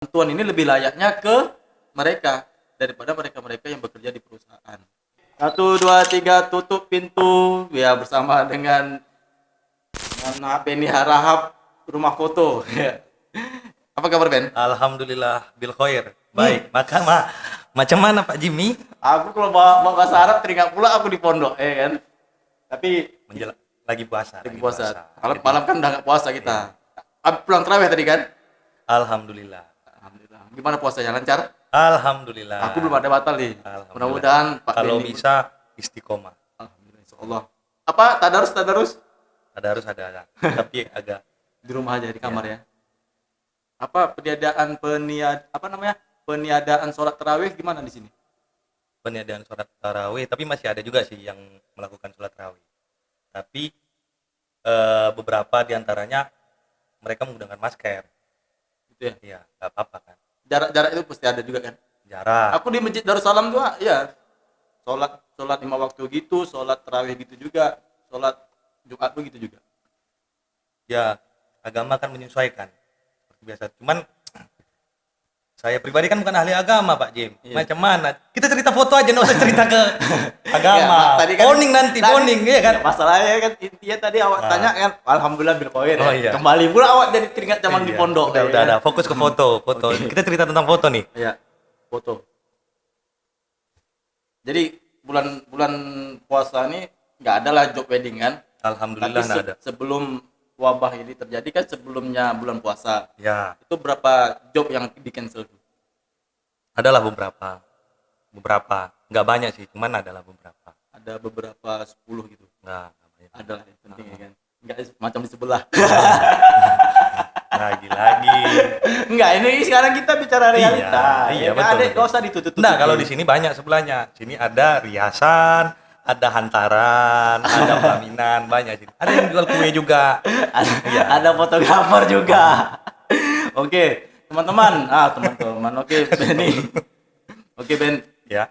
bantuan ini lebih layaknya ke mereka daripada mereka-mereka yang bekerja di perusahaan. 1, 2, 3, tutup pintu ya bersama dengan Benny Harahap rumah foto. Apa kabar Ben? Alhamdulillah bil khair. Baik, macam mana Pak Jimmy? Aku kalau bawa bahasa Arab teringat pula aku di pondok, ya kan? Tapi Lagi puasa, lagi lagi puasa. puasa. Malam, Jadi, malam kan udah nggak puasa kita. Pulang terawih tadi kan? alhamdulillah. Alhamdulillah. Gimana puasanya? Lancar? Aku belum Alhamdulillah. ada batal nih. Alhamdulillah. Mudah-mudahan Pak Kalau Benny bisa istiqomah. Alhamdulillah insyaallah. Apa tadarus? Ada, tapi agak Di rumah aja di kamar ya, ya. Apa peniadaan sholat tarawih gimana di sini? peniadaan sholat tarawih, tapi masih ada juga sih yang melakukan sholat tarawih. Tapi beberapa diantaranya mereka menggunakan masker. Gitu ya. Iya, nggak apa-apa kan. Jarak itu pasti ada juga kan. Jarak. Aku di Masjid Darussalam juga ya. Sholat 5 waktu gitu, sholat tarawih gitu juga, sholat Jumat begitu juga. Ya, agama kan menyesuaikan seperti biasa. Cuman saya pribadi kan bukan ahli agama Pak Jim. Iya. Macam mana? Kita cerita foto aja, nggak usah cerita ke Ya, agama. tadi kan- Poning nanti, poning ya kan. Ya, masalahnya kan intinya tadi awak tanya kan, alhamdulillah bil khair ya. Oh, iya. Kembali pula awak jadi teringat zaman di Iya, pondok. Udah, ya udah, kan? ada. Fokus ke foto. Oke. Kita cerita tentang foto nih. Iya, foto. Jadi bulan puasa ini nggak ada lah job wedding kan. Alhamdulillah Tapi nggak ada. sebelum wabah ini terjadi kan sebelumnya bulan puasa. Ya, Itu berapa job yang di cancel tuh? adalah beberapa. Nggak banyak sih, cuman adalah beberapa. Ada beberapa 10 gitu. Nggak banyak. Ada lah yang penting ya kan. Enggak macam di sebelah. Lagi-lagi. Enggak, ini sekarang kita bicara realita. Iya, Ya kan? betul, Ada betul. nggak usah ditutup-tutup. Nah, kalau di sini banyak sebelahnya. Sini ada riasan, ada hantaran, ada pelaminan, banyak sini. Ada yang jual kue juga. Iya. Ada fotografer juga. Oke, teman-teman. Teman-teman. Oke, Benny. Oke, Ben. Ya.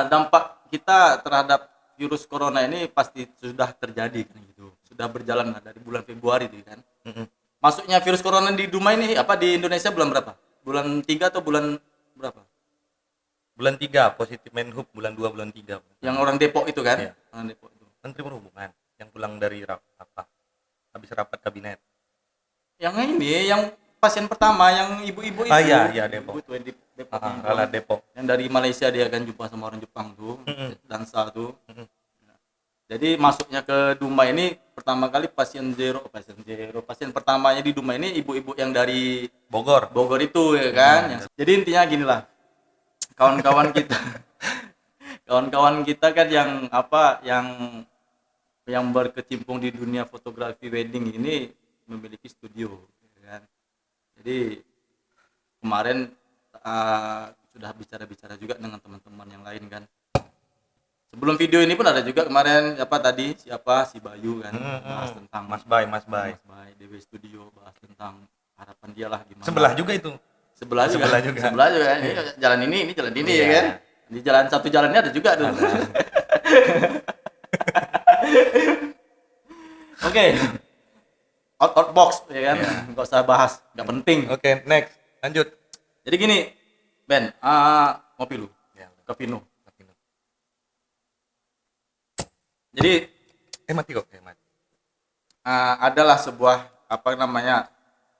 Dampak kita terhadap virus corona ini pasti sudah terjadi kan gitu. Sudah berjalan dari bulan Februari itu kan. Mm-mm. Masuknya virus corona di Dumai ini apa di Indonesia bulan berapa? Bulan 3 atau bulan berapa? Bulan 3 positif Menhub, bulan 2, bulan 3. Yang orang Depok itu kan? Iya. Orang Depok itu. Menteri Perhubungan yang pulang dari habis rapat kabinet. Yang ini yang pasien pertama yang ibu-ibu itu. Iya, Depok. Ibu tuh yang di Depok. yang Rala Depok. Yang dari Malaysia dia kan jumpa sama orang Jepang tuh, Mm-mm. dansa tuh. Mm-mm. Jadi masuknya ke Dumai ini pertama kali pasien pertamanya di Dumai ini ibu-ibu yang dari Bogor. Bogor itu ya kan. Jadi intinya gini lah. Kawan-kawan kita kawan-kawan kita kan yang berkecimpung di dunia fotografi wedding ini memiliki studio ya kan. Jadi kemarin sudah bicara-bicara juga dengan teman-teman yang lain kan. Sebelum video ini pun ada juga kemarin si Bayu kan bahas tentang Mas Bay. Mas Bay DW Studio bahas tentang harapan dia lah gimana. Sebelah juga itu. Sebelah juga. juga. Ini jalan ini jalan ini Iya. ya kan. Di jalan satu jalannya ada juga tuh. Oke. Out box ya kan. Iya. Enggak usah bahas, enggak penting. Oke, next. Lanjut. Jadi gini, Ben, ngopi lu. Ya, Kopi nu. Jadi mati kok. Mati. adalah sebuah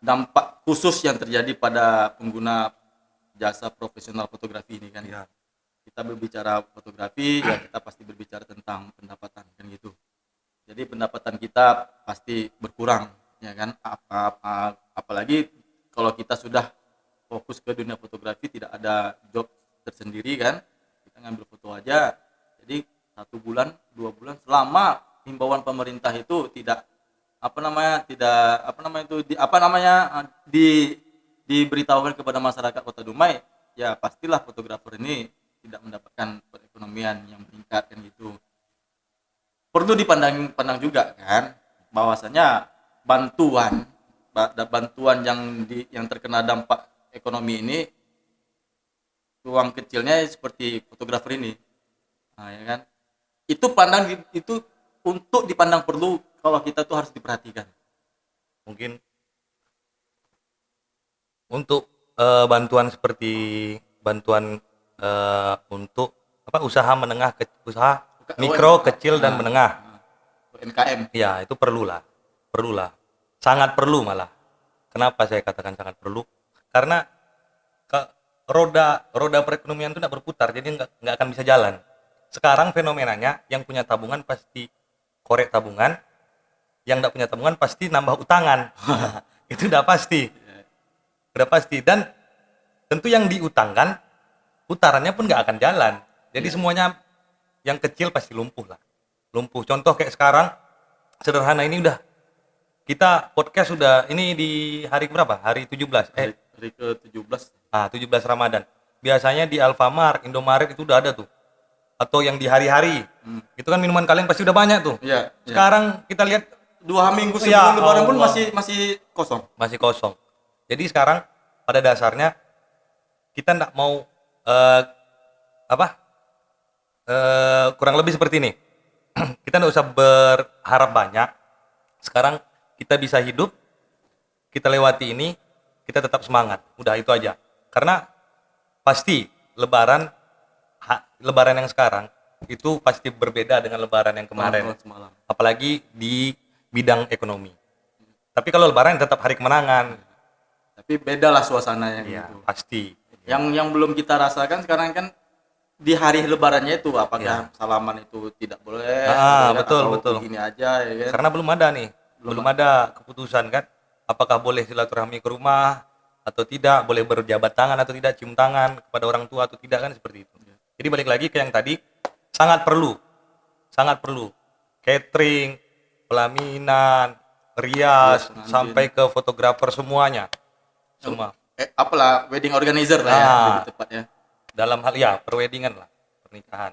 dampak khusus yang terjadi pada pengguna jasa profesional fotografi ini kan. Iya. Kita berbicara fotografi ya kita pasti berbicara tentang pendapatan kan gitu. Jadi pendapatan kita pasti berkurang ya kan. Apalagi kalau kita sudah fokus ke dunia fotografi tidak ada job tersendiri kan. Kita ngambil foto aja. Jadi 1 bulan, 2 bulan selama himbauan pemerintah itu diberitahukan kepada masyarakat Kota Dumai, ya pastilah fotografer ini tidak mendapatkan perekonomian yang meningkat kan gitu. Perlu dipandang juga kan bahwasanya bantuan yang terkena dampak ekonomi ini ruang kecilnya seperti fotografer ini. Nah, ya kan? Itu untuk dipandang perlu kalau kita tuh harus diperhatikan. Mungkin untuk bantuan seperti bantuan untuk apa usaha menengah usaha mikro, kecil dan menengah. UMKM. Ya, itu perlulah. Perlulah. Sangat perlu malah. Kenapa saya katakan sangat perlu? Karena ke- roda roda perekonomian itu tidak berputar, jadi nggak akan bisa jalan. Sekarang fenomenanya yang punya tabungan pasti korek tabungan, yang nggak punya tabungan pasti nambah utangan. Itu udah pasti. Dan tentu yang diutangkan putarannya pun nggak akan jalan. Jadi semuanya yang kecil pasti lumpuh lah. Lumpuh. Contoh kayak sekarang sederhana ini udah kita podcast sudah ini di hari berapa? Hari 17. Hari ke-17. 17 Ramadan. Biasanya di Alfamart, Indomaret itu udah ada tuh. Atau yang di hari-hari. Itu kan minuman kalian pasti udah banyak tuh. Iya. Sekarang kita lihat 2 minggu Ya sebelum Lebaran pun Allah. masih kosong. masih kosong. Jadi sekarang pada dasarnya kita nggak mau apa? Kurang lebih seperti ini. Kita nggak usah berharap banyak. Sekarang kita bisa hidup, kita lewati ini, kita tetap semangat. Udah itu aja. Karena pasti Lebaran yang sekarang itu pasti berbeda dengan Lebaran yang kemarin. Semalam. Apalagi di bidang ekonomi. Tapi kalau Lebaran tetap hari kemenangan. Tapi beda lah suasananya Ya, gitu. pasti. Yang belum kita rasakan sekarang kan di hari Lebarannya itu apakah salaman itu tidak boleh, ya kan? Betul, Atau betul. begini aja ya kan. Karena belum ada nih, belum ada keputusan kan, apakah boleh silaturahmi ke rumah atau tidak, boleh berjabat tangan atau tidak, cium tangan kepada orang tua atau tidak kan seperti itu. Jadi balik lagi ke yang tadi, sangat perlu catering, pelaminan, rias, pengantin. sampai ke fotografer semuanya, semua Apalah wedding organizer lah ya lebih tepatnya. dalam hal ya perweddingan lah, pernikahan.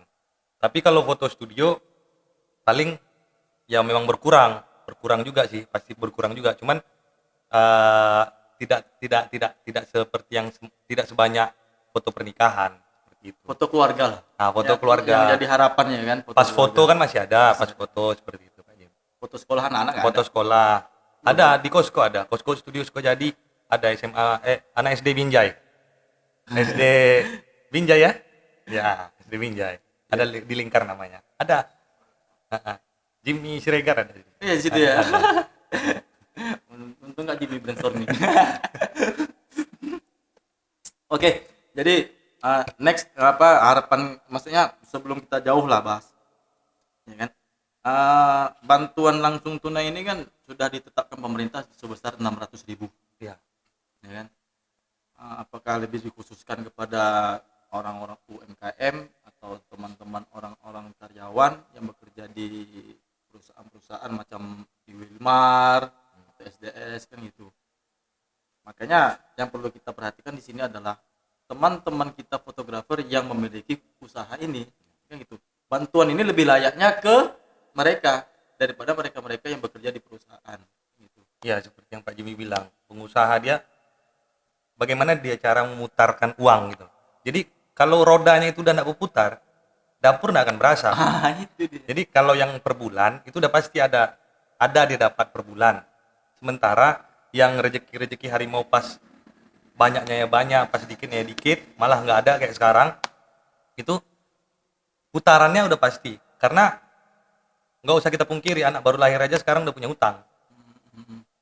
Tapi kalau foto studio paling ya memang berkurang juga sih, pasti berkurang juga. Cuman tidak seperti yang tidak sebanyak foto pernikahan seperti itu. Foto keluarga lah. Nah, foto Yang keluarga. jadi harapannya kan. Pas foto kan masih ada, pas foto seperti itu Pak Jim. Foto sekolah anak-anak nggak Foto ada. sekolah ada di Kosko, ada Kosko Studio Sukajadi, ada SMA anak SD Binjai. SD Binjai ya? Ya, SD Binjai. Ada di Lingkar namanya. Ada. Jimmy Siregar ada. Iya di situ ya. Untung nggak Jimmy brainstorming. Oke, jadi next harapan, maksudnya sebelum kita jauh lah bahas, ya kan? Bantuan langsung tunai ini kan sudah ditetapkan pemerintah sebesar 600.000, Ya. ya kan? Apakah lebih dikhususkan kepada orang-orang UMKM atau teman-teman orang-orang karyawan yang bekerja di perusahaan-perusahaan macam di Wilmar atau SDS kan gitu. Makanya yang perlu kita perhatikan di sini adalah teman-teman kita fotografer yang memiliki usaha ini kan gitu. Bantuan ini lebih layaknya ke mereka daripada mereka-mereka yang bekerja di perusahaan gitu. Ya, seperti yang Pak Jimmy bilang, pengusaha dia bagaimana dia cara memutarkan uang gitu. Jadi kalau rodanya itu udah nggak berputar, dapur nggak akan berasa. Itu dia. Jadi kalau yang per bulan itu udah pasti ada dia dapat per bulan. Sementara yang rezeki harimau pas banyaknya ya banyak, pas sedikitnya ya dikit, malah nggak ada kayak sekarang. Itu putarannya udah pasti. Karena nggak usah kita pungkiri, anak baru lahir aja sekarang udah punya utang,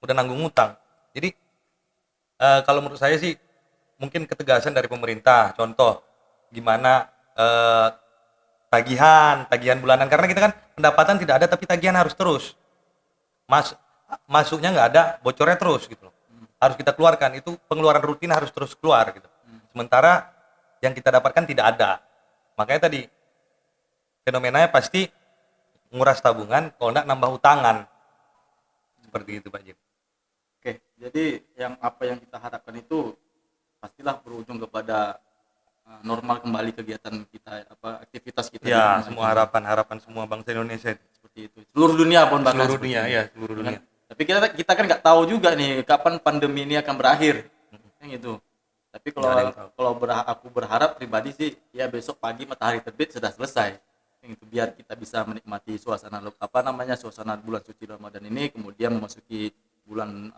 udah nanggung utang. Jadi kalau menurut saya sih mungkin ketegasan dari pemerintah. Contoh gimana tagihan bulanan, karena kita kan pendapatan tidak ada tapi tagihan harus terus masuknya nggak ada, bocornya terus gitu loh, harus kita keluarkan, itu pengeluaran rutin harus terus keluar gitu. Sementara yang kita dapatkan tidak ada, makanya tadi fenomenanya pasti nguras tabungan, kalau nggak nambah utangan seperti itu Pak Jim. Oke, jadi apa yang kita harapkan itu pastilah berujung kepada normal kembali kegiatan kita, aktivitas kita. Ya, semua harapan semua bangsa Indonesia seperti itu. Seluruh dunia pun bahkan seluruh dunia ya, seluruh dunia. Tapi kita kan nggak tahu juga nih kapan pandemi ini akan berakhir, kan gitu. Tapi aku berharap pribadi sih ya besok pagi matahari terbit sudah selesai, kan gitu. Biar kita bisa menikmati suasana suasana bulan suci Ramadan ini, kemudian memasuki bulan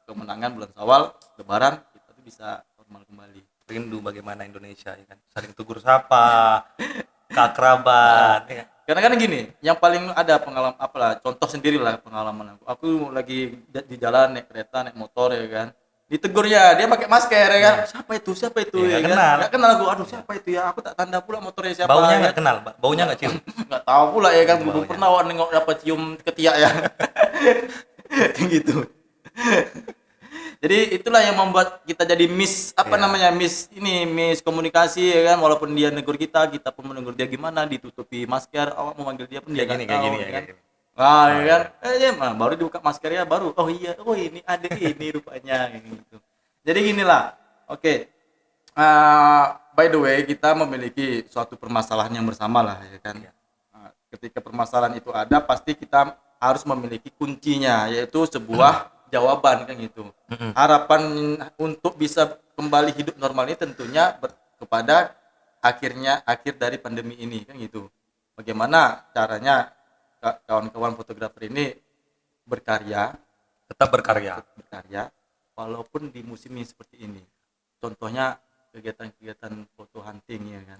kemenangan, bulan Syawal, Lebaran, kita tuh bisa normal kembali. Rindu bagaimana Indonesia ya kan, saling tegur sapa, keakraban ya. Karena kan gini, yang paling ada pengalaman apalah, contoh sendiri lah pengalaman aku. Aku lagi di jalan naik kereta, naik motor ya kan. Ditegur ya, dia pakai masker ya kan. Siapa itu? Siapa itu Ya, ya, nggak kan? kenal. Nggak kenal aku. Aduh, siapa itu ya? Aku tak tanda pula motornya siapa. Baunya ya nggak kan? kenal, baunya nggak cium. Nggak tahu pula ya kan. Belum Baunya. pernah awak nengok dapat cium ketiak ya. Kayak gitu. Jadi itulah yang membuat kita jadi miss Iya. namanya miss komunikasi ya kan, walaupun dia negur kita pun menegur dia, gimana ditutupi masker, awak mau manggil dia pun dia nggak tahu Kayak ya kan. gini. Nah, ya Oh, kan, ya baru dibuka maskernya baru, oh iya, oh ini ada ini rupanya kayak gitu. Jadi ginilah, oke. By the way, kita memiliki suatu permasalahan yang bersama lah ya kan. Iya. Ketika permasalahan itu ada, pasti kita harus memiliki kuncinya, yaitu sebuah jawaban kan gitu. Harapan untuk bisa kembali hidup normal ini tentunya kepada akhir dari pandemi ini kan gitu. Bagaimana caranya kawan-kawan fotografer ini berkarya, Tetap berkarya. walaupun di musim ini seperti ini. Contohnya kegiatan-kegiatan foto hunting ya kan.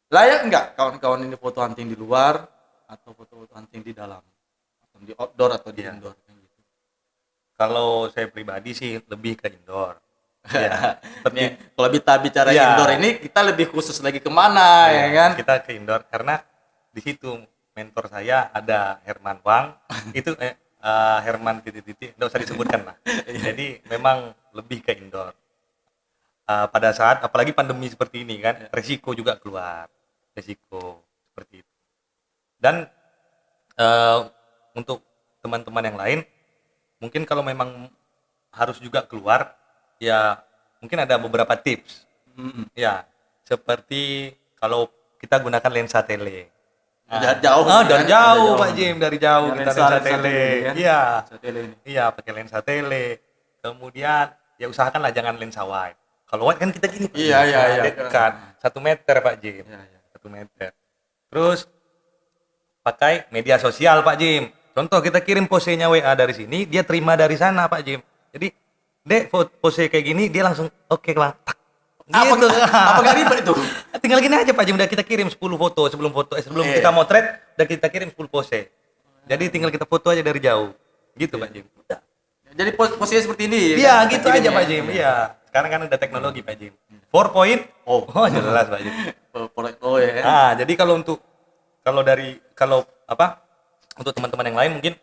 Layak enggak kawan-kawan ini foto hunting di luar atau foto hunting di dalam? Atau di outdoor atau di indoor kan gitu. Kalau saya pribadi sih lebih ke indoor. Ya, Ini kalau kita bicara Iya. indoor ini, kita lebih khusus lagi kemana ya kan? Kita ke indoor karena di situ mentor saya ada Herman Wang. Itu Herman titik-titik, nggak usah disebutkan lah. Jadi memang lebih ke indoor. Pada saat apalagi pandemi seperti ini kan, resiko juga keluar, resiko seperti itu. Dan untuk teman-teman yang lain, mungkin kalau memang harus juga keluar, ya mungkin ada beberapa tips. Ya, seperti kalau kita gunakan lensa tele. Dari jauh. Dari kan? jauh Pak Jim, dari jauh Ya, kita lensa lensa tele. kan? Iya. Lensa tele ini. Iya, pakai lensa tele. Kemudian ya usahakanlah jangan lensa wide. Kalau wide kan kita gini Pak Jim. Iya. Dekat 1 meter Pak Jim. Iya. 1 meter. Terus pakai media sosial Pak Jim. Contoh kita kirim posenya WA dari sini, dia terima dari sana Pak Jim. Jadi, Dek, pose kayak gini dia langsung oke Bang. Tak. Gitu. Apa nggak ribet itu? Tinggal gini aja Pak Jim, udah kita kirim 10 foto sebelum kita motret, udah kita kirim 10 pose. Jadi tinggal kita foto aja dari jauh. Gitu Pak Jim. Udah. Jadi posisinya seperti ini. Iya, kan? gitu Kita aja kirim Pak ya. Jim. Iya. Sekarang kan ada teknologi Pak Jim. 4 Oh. jelas Pak Jim. Oh ya. Nah, jadi kalau untuk teman-teman yang lain mungkin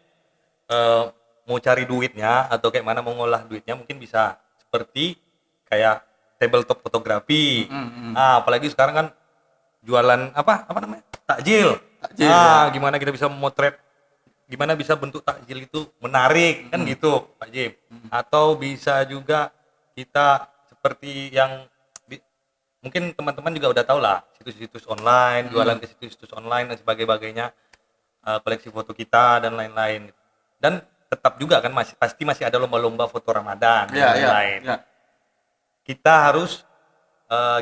mau cari duitnya atau kayak mana mau ngolah duitnya, mungkin bisa seperti kayak tabletop fotografi. Apalagi sekarang kan jualan apa namanya? Takjil. Gimana kita bisa memotret, gimana bisa bentuk takjil itu menarik kan gitu Pak Jim. Atau bisa juga kita seperti yang mungkin teman-teman juga udah tahu lah, situs-situs online, jualan ke situs-situs online dan sebagainya, koleksi foto kita dan lain-lain. Dan tetap juga kan pasti masih ada lomba-lomba foto Ramadan dan lain-lain. Iya. Kita harus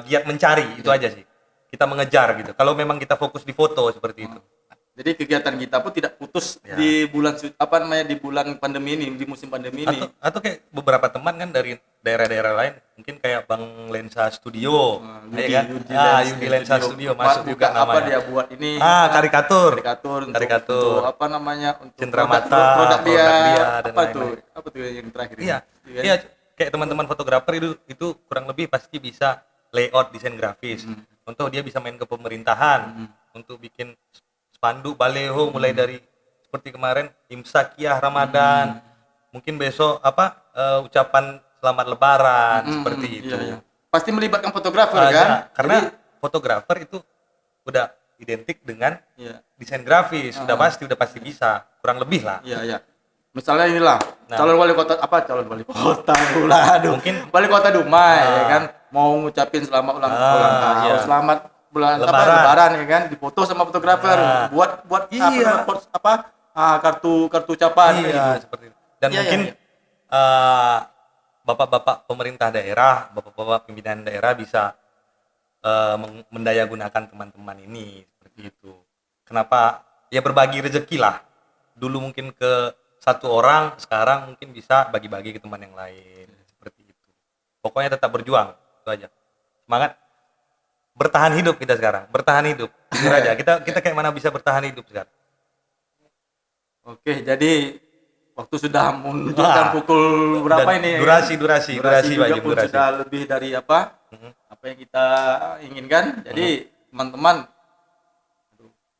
giat mencari, itu aja sih. Kita mengejar gitu. Kalau memang kita fokus di foto seperti itu. Jadi kegiatan kita pun tidak putus Ya. di bulan di bulan pandemi ini, di musim pandemi ini. Atau kayak beberapa teman kan dari daerah-daerah lain, mungkin kayak Bang Lensa Studio, ya kan? Yudi Lensa Studio masuk juga apa namanya. dia buat ini? Karikatur Untuk apa namanya? Untuk Cenderamata, produk dia dan apa lain-lain. tuh? Apa tuh yang terakhir? Iya, ini? iya, kayak teman-teman fotografer itu kurang lebih pasti bisa layout desain grafis. Contoh dia bisa main ke pemerintahan untuk bikin spanduk baleho mulai dari seperti kemarin Imsakiyah Ramadan. Mungkin besok ucapan selamat lebaran seperti itu. Iya. Pasti melibatkan fotografer Iya, kan? karena fotografer itu udah identik dengan Iya. desain grafis, udah pasti bisa, kurang lebih lah. Iya. Misalnya inilah calon wali kota pula, aduh. Mungkin Wali kota Dumai ya kan, mau ngucapin selamat ulang tahun, iya. selamat bulan Lebaran. lebaran ya kan, difoto sama fotografer, buat Iya. kartu ucapan Iya, gitu. seperti itu. Dan Iya, mungkin iya. bapak-bapak pemerintah daerah, bapak-bapak pimpinan daerah bisa mendayagunakan teman-teman ini seperti itu. Kenapa? Ya berbagi rezeki lah. Dulu mungkin ke satu orang, sekarang mungkin bisa bagi-bagi ke teman yang lain seperti itu. Pokoknya tetap berjuang, itu aja. Semangat. Bertahan hidup kita sekarang, bertahan hidup. Jujur aja, kita kayak mana bisa bertahan hidup sekarang. Oke, jadi waktu sudah menunjukkan Wah, pukul berapa dan ini? durasi Durasi Pak juga Jim, pun durasi. sudah lebih dari apa Mhm. apa yang kita inginkan. Jadi teman-teman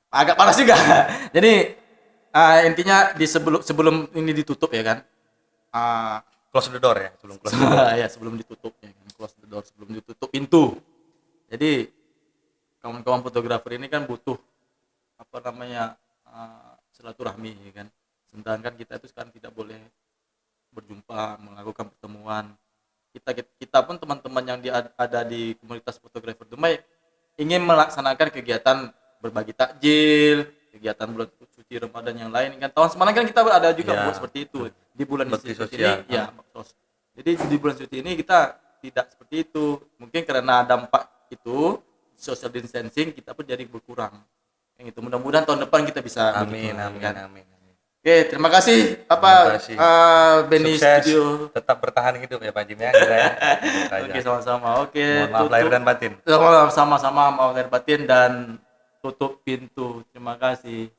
agak panas juga. Jadi intinya di sebelum sebelum ini ditutup ya kan. Ah, Close the door ya, sebelum close the door. ya sebelum ditutup ya kan, close the door sebelum ditutup pintu. Jadi kawan-kawan fotografer ini kan butuh apa namanya silaturahmi ya kan. Sedangkan kita itu sekarang tidak boleh berjumpa, melakukan pertemuan. Kita pun teman-teman yang ada di komunitas fotografer Dumai ingin melaksanakan kegiatan berbagi takjil, kegiatan bulan suci Ramadan yang lain kan. Tahun semalam kan kita ada juga Ya, buat seperti itu. Di bulan bakti suci sosial. ini ya, jadi di bulan suci ini kita tidak seperti itu. Mungkin karena dampak itu social distancing kita pun jadi berkurang. Yang itu mudah-mudahan tahun depan kita bisa Amin, begitu, amin, kan. amin. Oke, terima kasih Terima kasih. Benny Sukses, Studio. tetap bertahan hidup ya Pak Jim ya, kita ya. Itu aja. Oke, sama-sama. Oke, Mohon maaf lahir dan batin. Sama-sama, maaf lahir batin dan tutup pintu. Terima kasih.